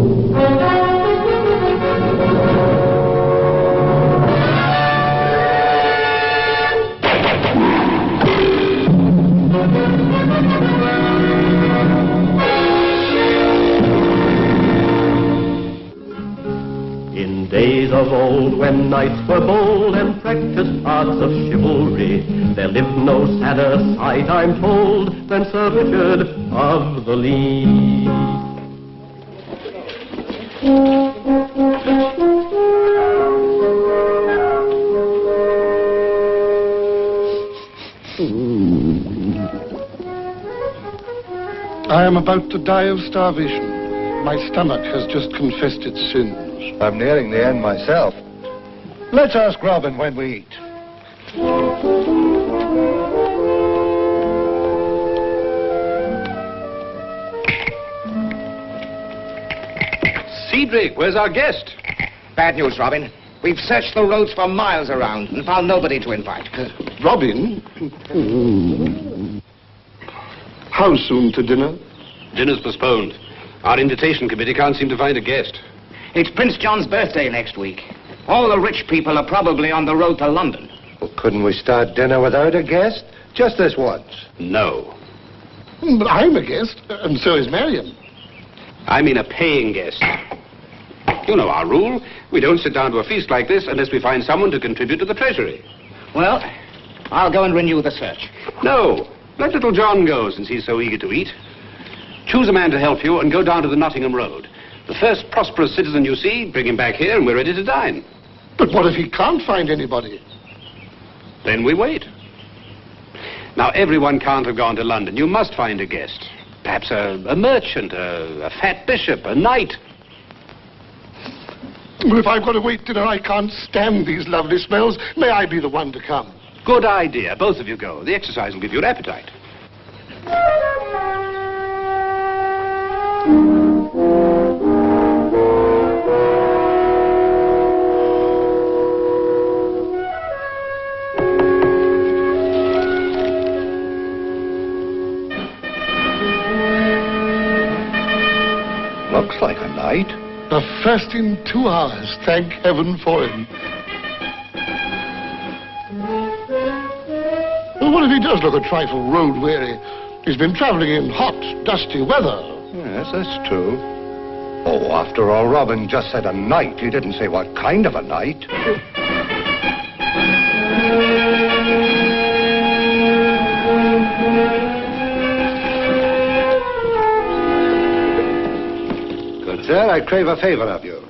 In days of old, when knights were bold and practiced arts of chivalry, there lived no sadder sight, I'm told, than Sir Richard of the Lee. I am about to die of starvation. My stomach has just confessed its sins. I'm nearing the end myself. Let's ask Robin when we eat. Cedric, where's our guest? Bad news, Robin. We've searched the roads for miles around and found nobody to invite. Robin? How soon to dinner? Dinner's postponed. Our invitation committee can't seem to find a guest. It's Prince John's birthday next week. All the rich people are probably on the road to London. Well, couldn't we start dinner without a guest? Just this once. No. But I'm a guest, and so is Marion. I mean a paying guest. You know our rule. We don't sit down to a feast like this unless we find someone to contribute to the treasury. Well, I'll go and renew the search. No. Let little John go, since he's so eager to eat. Choose a man to help you and go down to the Nottingham Road. The first prosperous citizen you see, bring him back here and we're ready to dine. But what if he can't find anybody? Then we wait. Now, everyone can't have gone to London. You must find a guest. Perhaps a merchant, a fat bishop, a knight. Well, if I've got to wait dinner, I can't stand these lovely smells. May I be the one to come? Good idea. Both of you go. The exercise will give you an appetite. Looks like a knight. The first in 2 hours. Thank heaven for him. Well, what if he does look a trifle road-weary? He's been traveling in hot, dusty weather. Yes, that's true. Oh, after all, Robin just said a knight. He didn't say what kind of a knight. Good sir, I crave a favor of you.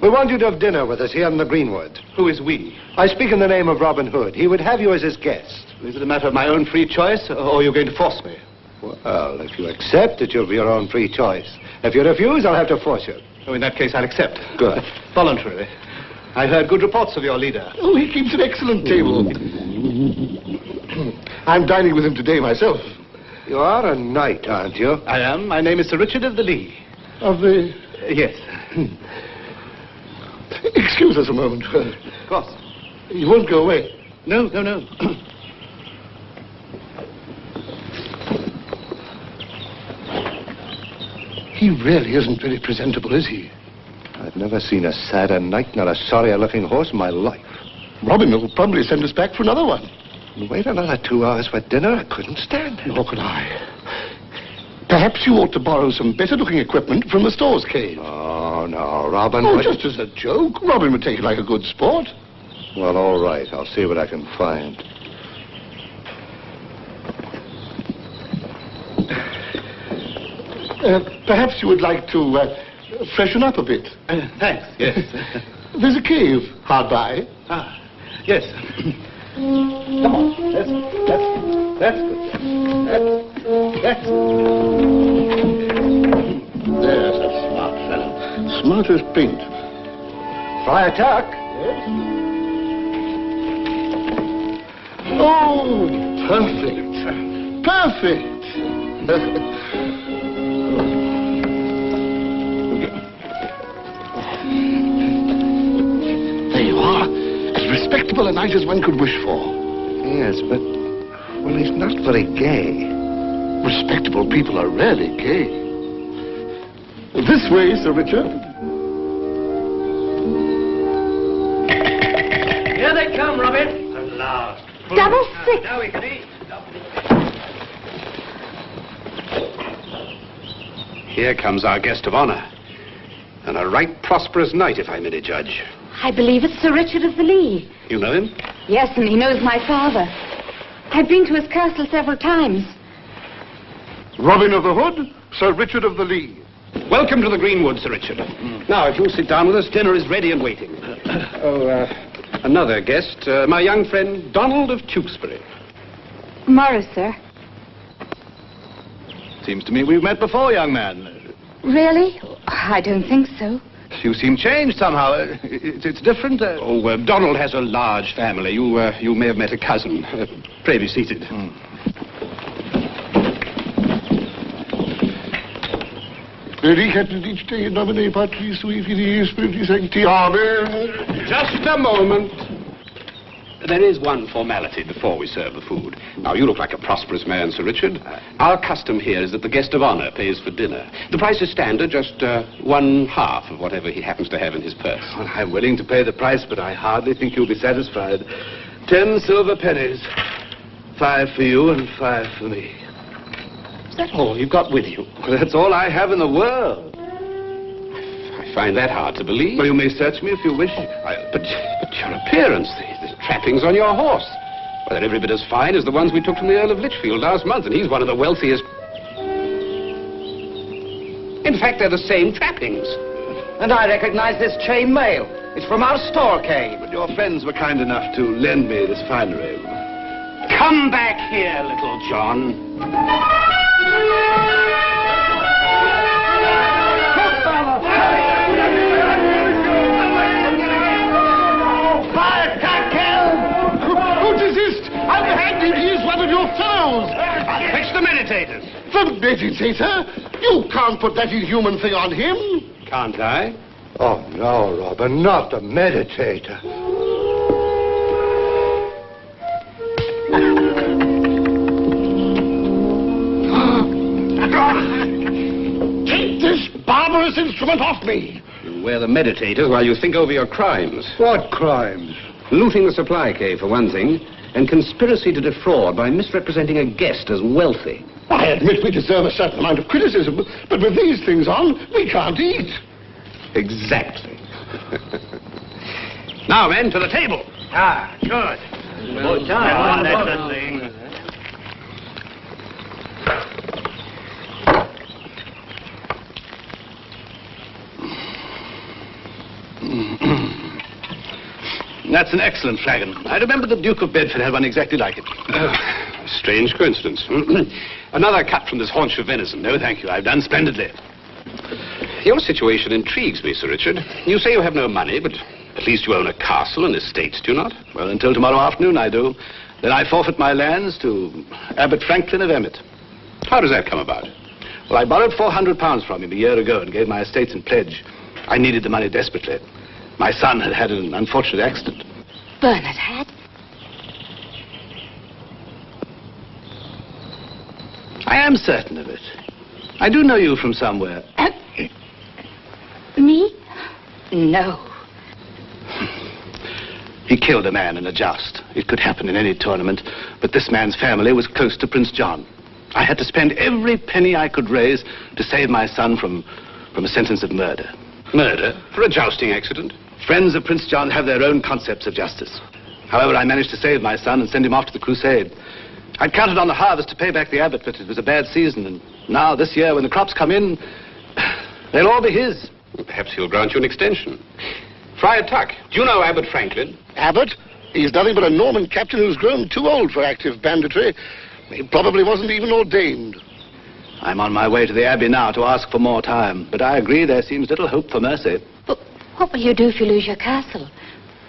We want you to have dinner with us here in the Greenwood. Who is we? I speak in the name of Robin Hood. He would have you as his guest. Is it a matter of my own free choice, or are you going to force me? Well, if you accept, it will be your own free choice. If you refuse, I'll have to force you. Oh, in that case, I'll accept. Good. Voluntarily. I heard good reports of your leader. Oh, he keeps an excellent table. I'm dining with him today myself. You are a knight, aren't you? I am. My name is Sir Richard of the Lee. Of the... Yes. Excuse us a moment. Of course. You won't go away. No. He really isn't very presentable, is he? I've never seen a sadder knight nor a sorrier-looking horse in my life. Robin will probably send us back for another one. Wait another 2 hours for dinner? I couldn't stand it. Nor could I. Perhaps you ought to borrow some better-looking equipment from the store's cage. Oh, no, Robin. Oh, just as a joke. Robin would take it like a good sport. Well, all right. I'll see what I can find. Perhaps you would like to freshen up a bit. Thanks, yes. There's a cave hard by. Ah, yes. Come on. That's good. That's There's a smart fellow. Smart as paint. Friar Tuck. Yes? Oh, perfect. Perfect. There you are. As respectable a knight as one could wish for. Yes, but... well, he's not very gay. Respectable people are rarely gay. This way, Sir Richard. Here they come, Robin. At last. Double six. Now we can eat. Here comes our guest of honor. And a right prosperous knight, if I may judge. I believe it's Sir Richard of the Lee. You know him? Yes, and he knows my father. I've been to his castle several times. Robin of the Hood, Sir Richard of the Lee. Welcome to the Greenwood, Sir Richard. Now, if you'll sit down with us, dinner is ready and waiting. Another guest, my young friend, Donald of Tewkesbury. Morrow, sir. Seems to me we've met before, young man. Really? I don't think so. You seem changed somehow. It's different. Donald has a large family. You may have met a cousin. Pray be seated. Benedicite nomine Patris sui Filii Spiritus Sancti. Amen. Just a moment. There is one formality before we serve the food. Now, you look like a prosperous man, Sir Richard. Our custom here is that the guest of honor pays for dinner. The price is standard, just 1/2 of whatever he happens to have in his purse. Well, I'm willing to pay the price, but I hardly think you'll be satisfied. 10 silver pennies. 5 for you and 5 for me. Is that all you've got with you? Well, that's all I have in the world. I find that hard to believe. Well, you may search me if you wish. But your appearance, the trappings on your horse. Well, they're every bit as fine as the ones we took from the Earl of Lichfield last month, and he's one of the wealthiest. In fact, they're the same trappings. And I recognize this chain mail. It's from our store cave. But your friends were kind enough to lend me this finery. Come back here, little John. Fetch the meditators. The meditator? You can't put that inhuman thing on him. Can't I? Oh, no, Robin, not the meditator. Take this barbarous instrument off me. You wear the meditators while you think over your crimes. What crimes? Looting the supply cave, for one thing, and conspiracy to defraud by misrepresenting a guest as wealthy. I admit we deserve a certain amount of criticism, but with these things on, we can't eat. Exactly. Now, men, to the table. Ah, good. Good time. That's the thing. That's an excellent flagon. I remember the Duke of Bedford had one exactly like it. Strange coincidence. Another cut from this haunch of venison. No, thank you. I've done splendidly. Your situation intrigues me, Sir Richard. You say you have no money, but at least you own a castle and estates, do you not? Well, until tomorrow afternoon, I do. Then I forfeit my lands to Abbot Franklin of Emmet. How does that come about? Well, I borrowed £400 from him a year ago and gave my estates in pledge. I needed the money desperately. My son had had an unfortunate accident. Bernard had? I am certain of it. I do know you from somewhere. Me? No. He killed a man in a joust. It could happen in any tournament, but this man's family was close to Prince John. I had to spend every penny I could raise to save my son from a sentence of murder. Murder? For a jousting accident? Friends of Prince John have their own concepts of justice. However, I managed to save my son and send him off to the crusade. I'd counted on the harvest to pay back the abbot, but it was a bad season, and now, this year, when the crops come in, they'll all be his. Perhaps he'll grant you an extension. Friar Tuck, do you know Abbot Franklin? Abbott? He's nothing but a Norman captain who's grown too old for active banditry. He probably wasn't even ordained. I'm on my way to the abbey now to ask for more time, but I agree there seems little hope for mercy. But what will you do if you lose your castle?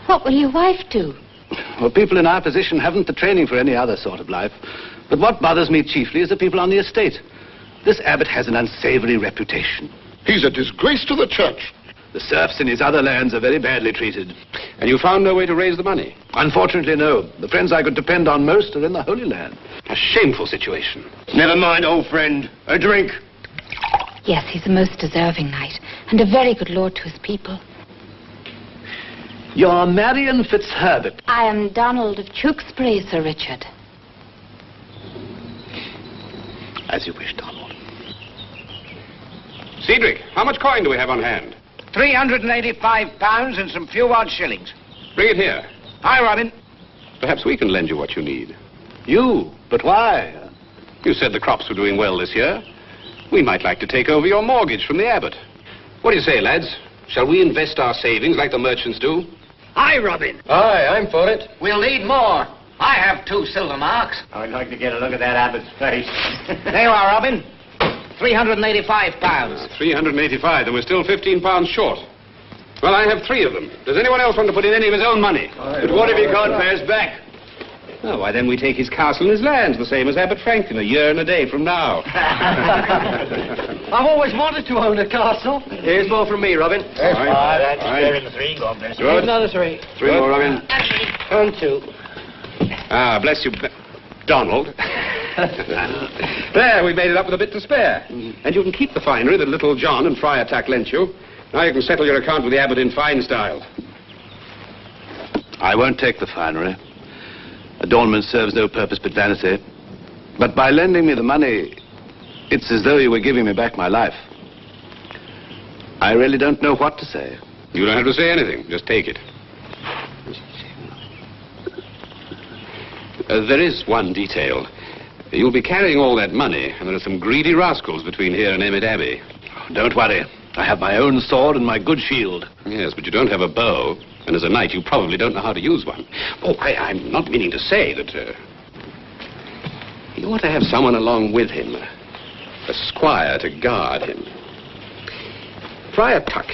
What will your wife do? Well, people in our position haven't the training for any other sort of life. But what bothers me chiefly is the people on the estate. This abbot has an unsavory reputation. He's a disgrace to the church. The serfs in his other lands are very badly treated. And you found no way to raise the money? Unfortunately, no. The friends I could depend on most are in the Holy Land. A shameful situation. Never mind, old friend. A drink. Yes, he's a most deserving knight, and a very good lord to his people. You're Marion Fitzherbert. I am Donald of Tewkesbury, Sir Richard. As you wish, Donald. Cedric, how much coin do we have on hand? £385 and some few odd shillings. Bring it here. Hi, Robin. Perhaps we can lend you what you need. You? But why? You said the crops were doing well this year. We might like to take over your mortgage from the abbot. What do you say, lads? Shall we invest our savings like the merchants do? Hi, Robin. Aye, I'm for it. We'll need more. I have 2 silver marks. I'd like to get a look at that abbot's face. There you are, Robin. £385. 385, and we're still 15 pounds short. Well, I have 3 of them. Does anyone else want to put in any of his own money? But what if he can't pay us back? Oh, why, then we take his castle and his lands, the same as Abbot Franklin, a year and a day from now. I've always wanted to own a castle. Here's more from me, Robin. That's fair in the 3, God bless you. Good. Another 3. 3 more, Robin. And 2. Ah, bless you, Donald. There, we've made it up with a bit to spare. And you can keep the finery that little John and Friar Tuck lent you. Now you can settle your account with the abbot in fine style. I won't take the finery. Adornment serves no purpose but vanity. But by lending me the money, it's as though you were giving me back my life. I really don't know what to say. You don't have to say anything. Just take it. There is one detail. You'll be carrying all that money, and there are some greedy rascals between here and Emmet Abbey. Don't worry. I have my own sword and my good shield. Yes, but you don't have a bow, and as a knight, you probably don't know how to use one. Oh, I'm not meaning to say that... you ought to have someone along with him. A squire to guard him. Friar Tuck,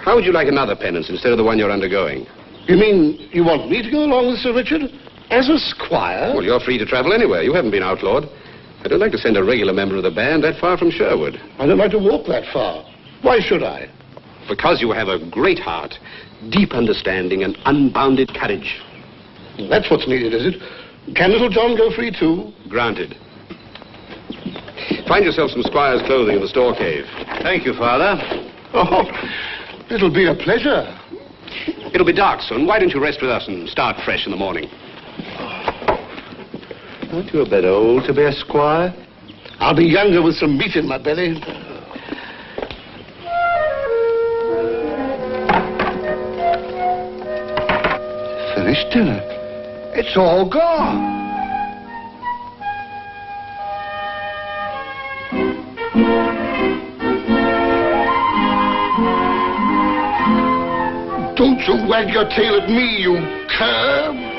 how would you like another penance instead of the one you're undergoing? You mean you want me to go along with Sir Richard? As a squire? Well, you're free to travel anywhere. You haven't been outlawed. I don't like to send a regular member of the band that far from Sherwood. I don't like to walk that far. Why should I? Because you have a great heart, deep understanding, and unbounded courage. That's what's needed, is it? Can little John go free, too? Granted. Find yourself some squire's clothing in the store cave. Thank you, Father. Oh, it'll be a pleasure. It'll be dark soon. Why don't you rest with us and start fresh in the morning? Aren't you a bit old to be a squire? I'll be younger with some meat in my belly. Finished dinner. It's all gone. Don't you wag your tail at me, you cur!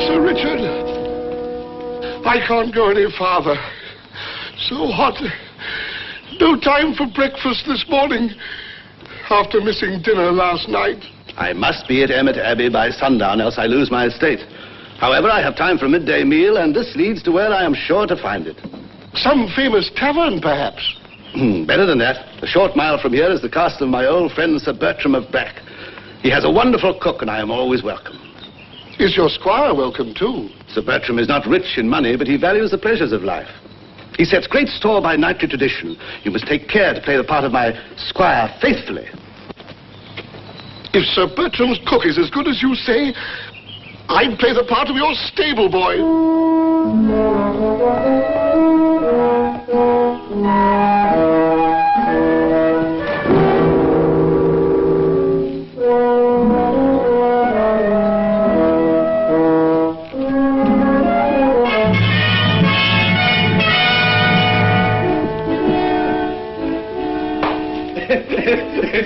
Sir Richard, I can't go any farther. So hot. No time for breakfast this morning, after missing dinner last night. I must be at Emmet Abbey by sundown, else I lose my estate. However, I have time for a midday meal, and this leads to where I am sure to find it. Some famous tavern, perhaps. Better than that. A short mile from here is the castle of my old friend Sir Bertram of Brack. He has a wonderful cook, and I am always welcome. Is your squire welcome, too? Sir Bertram is not rich in money, but he values the pleasures of life. He sets great store by knightly tradition. You must take care to play the part of my squire faithfully. If Sir Bertram's cook is as good as you say, I'd play the part of your stable boy.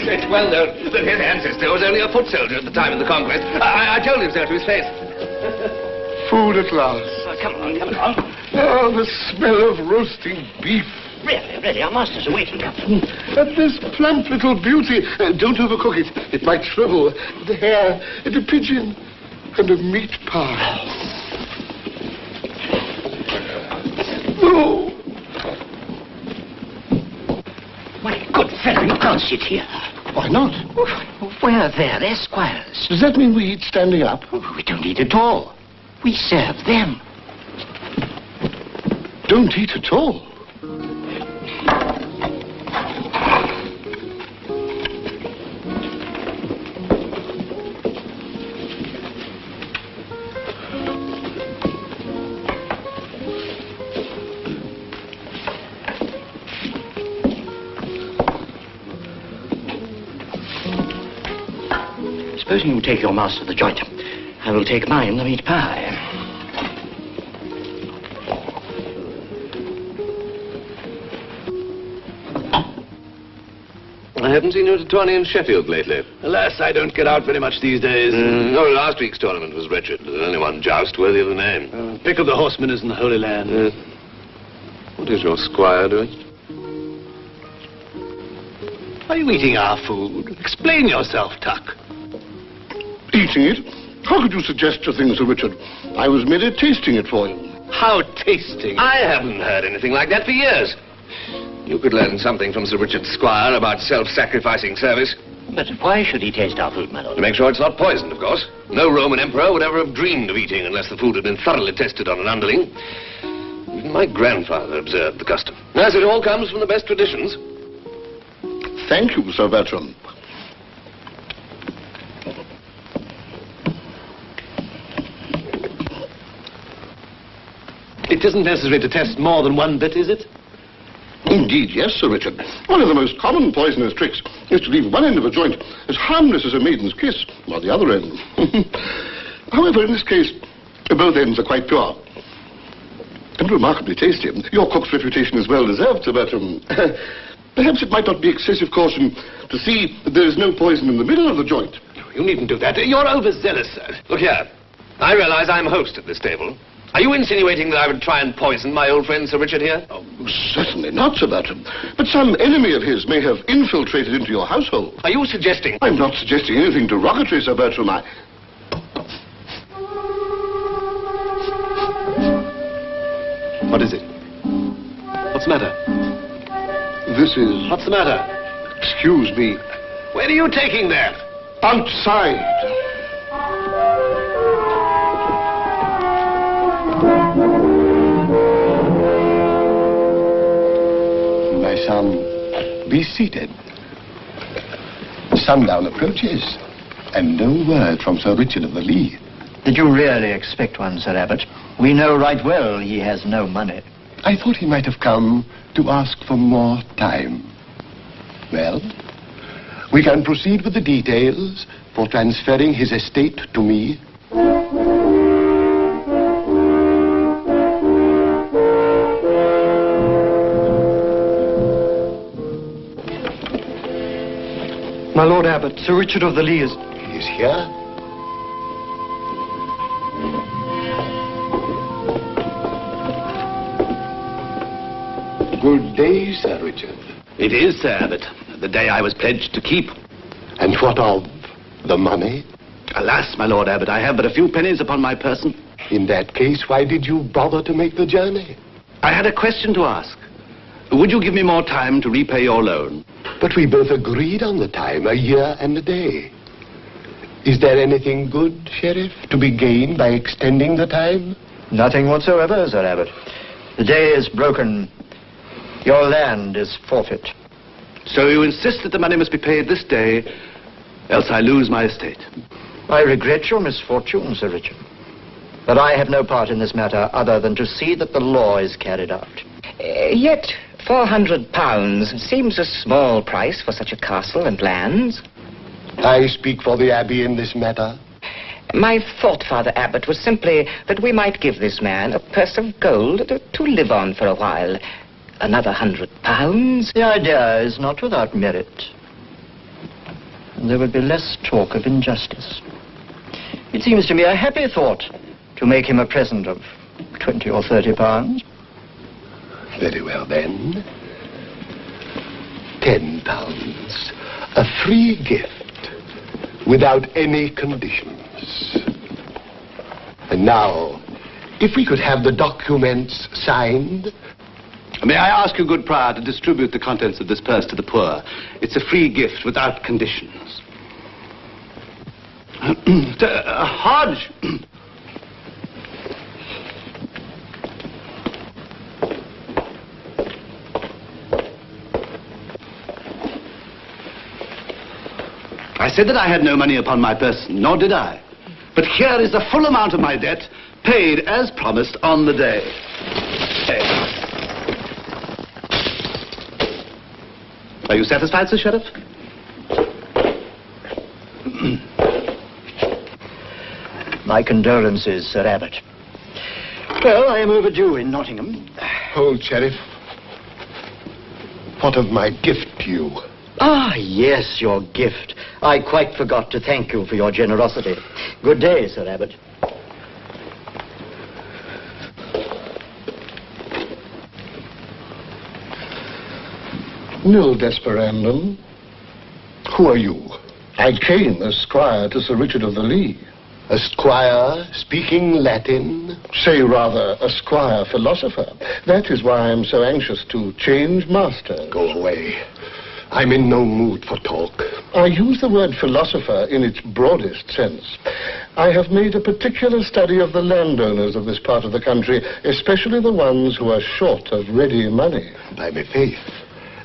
It's well known that his ancestor was only a foot soldier at the time of the conquest. I told him so to his face. Food at last. Come on, come on. Oh, the smell of roasting beef. Really, our masters are waiting. And this plump little beauty. Don't overcook it. It might shrivel. The hare, and a pigeon, and a meat pie. Oh. My good fellow, you can't sit here. Why not? We're their squires. Does that mean we eat standing up? We don't eat at all. We serve them. don't eat at all. Supposing you take your master the joint, I will take mine the meat pie. I haven't seen you at a tourney in Sheffield lately. Alas, I don't get out very much these days. No, last week's tournament was wretched. There's only one joust worthy of the name. Pick of the horsemen is in the Holy Land. What is your squire doing? Are you eating our food? Explain yourself, Tuck. Eating it? How could you suggest a thing, Sir Richard? I was merely tasting it for you. How tasting. I haven't heard anything like that for years. You could learn something from Sir Richard Squire about self-sacrificing service. But why should he taste our food, my lord? To make sure it's not poisoned, of course. No Roman emperor would ever have dreamed of eating unless the food had been thoroughly tested on an underling. Even my grandfather observed the custom. As it all comes from the best traditions. Thank you, Sir Bertram. It isn't necessary to test more than one bit, is it? Indeed, yes, Sir Richard. One of the most common poisoner's tricks is to leave one end of a joint as harmless as a maiden's kiss, while the other end. However, in this case, both ends are quite pure. And remarkably tasty. Your cook's reputation is well deserved, Sir Bertram. Perhaps it might not be excessive caution to see that there is no poison in the middle of the joint. You needn't do that. You're overzealous, sir. Look here. I realize I'm host at this table. Are you insinuating that I would try and poison my old friend Sir Richard here? Oh, certainly not, Sir Bertram. But some enemy of his may have infiltrated into your household. Are you suggesting... I'm not suggesting anything derogatory, Sir Bertram. What is it? What's the matter? This is... What's the matter? Excuse me. Where are you taking that? Outside. My son, be seated. Sundown approaches, and no word from Sir Richard of the Lee. Did you really expect one, Sir Abbot? We know right well he has no money. I thought he might have come to ask for more time. Well, we can proceed with the details for transferring his estate to me. My Lord Abbot, Sir Richard of the Lee is... He is here. Good day, Sir Richard. It is, Sir Abbot. The day I was pledged to keep. And what of the money? Alas, my Lord Abbot, I have but a few pennies upon my person. In that case, why did you bother to make the journey? I had a question to ask. Would you give me more time to repay your loan? But we both agreed on the time, a year and a day. Is there anything good, Sheriff, to be gained by extending the time? Nothing whatsoever, Sir Abbot. The day is broken. Your land is forfeit. So you insist that the money must be paid this day, else I lose my estate. I regret your misfortune, Sir Richard. But I have no part in this matter other than to see that the law is carried out. Yet £400 seems a small price for such a castle and lands. I speak for the Abbey in this matter. My thought, Father Abbot, was simply that we might give this man a purse of gold to live on for a while. Another £100. The idea is not without merit. And there would be less talk of injustice. It seems to me a happy thought to make him a present of £20 or £30. Very well, then. £10. A free gift, without any conditions. And now, if we could have the documents signed. May I ask you, good prior, to distribute the contents of this purse to the poor? It's a free gift without conditions. Hodge! I said that I had no money upon my person, nor did I. But here is the full amount of my debt, paid as promised on the day. Are you satisfied, Sir Sheriff? My condolences, Sir Abbot. Well, I am overdue in Nottingham. Old Sheriff, what of my gift to you? Ah, yes, your gift. I quite forgot to thank you for your generosity. Good day, Sir Abbot. Nil desperandum. Who are you? I came as squire to Sir Richard of the Lee. A squire speaking Latin? Say rather, a squire philosopher. That is why I am so anxious to change masters. Go away. I'm in no mood for talk. I use the word philosopher in its broadest sense. I have made a particular study of the landowners of this part of the country, especially the ones who are short of ready money. By my faith,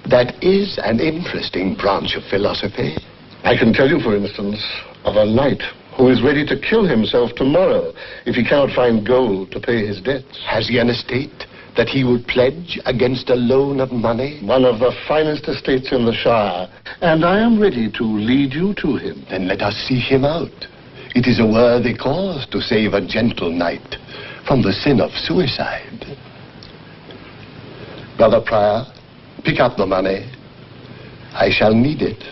that is an interesting branch of philosophy. I can tell you, for instance, of a knight who is ready to kill himself tomorrow if he cannot find gold to pay his debts. Has he an estate that he would pledge against a loan of money? One of the finest estates in the Shire, and I am ready to lead you to him. Then let us seek him out. It is a worthy cause to save a gentle knight from the sin of suicide. Brother Prior, pick up the money. I shall need it.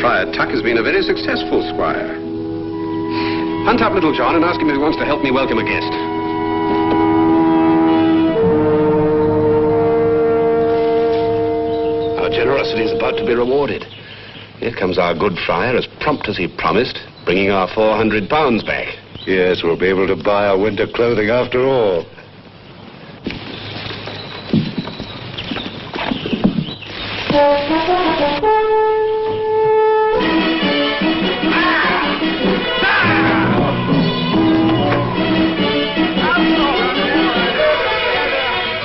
Friar Tuck has been a very successful squire. Hunt up Little John and ask him if he wants to help me welcome a guest. Our generosity is about to be rewarded. Here comes our good friar, as prompt as he promised, bringing our £400 back. Yes, we'll be able to buy our winter clothing after all.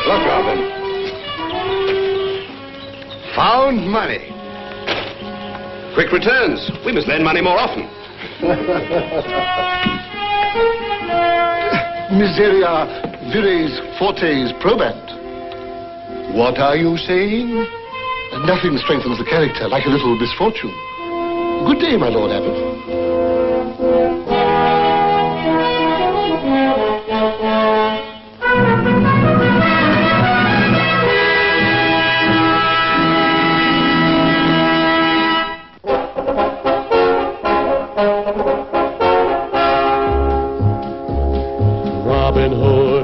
Look, Robin. Found money. Quick returns. We must lend money more often. Miseria vires fortes probant. What are you saying? Nothing strengthens the character like a little misfortune. Good day, my Lord Abbot.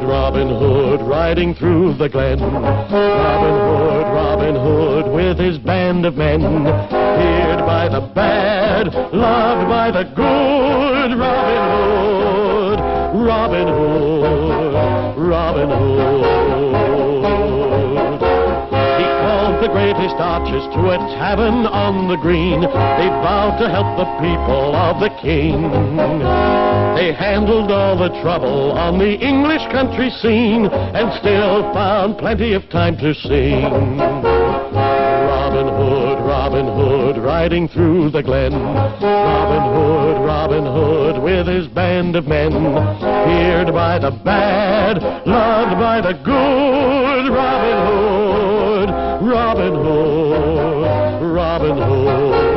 Robin Hood, riding through the glen. Robin Hood, with his band of men. Feared by the bad, loved by the good. Robin Hood. He called the greatest archers to a tavern on the green. They vowed to help the people of the king. They handled all the trouble on the English country scene and still found plenty of time to sing. Robin Hood, riding through the glen. Robin Hood, with his band of men. Feared by the bad, loved by the good. Robin Hood.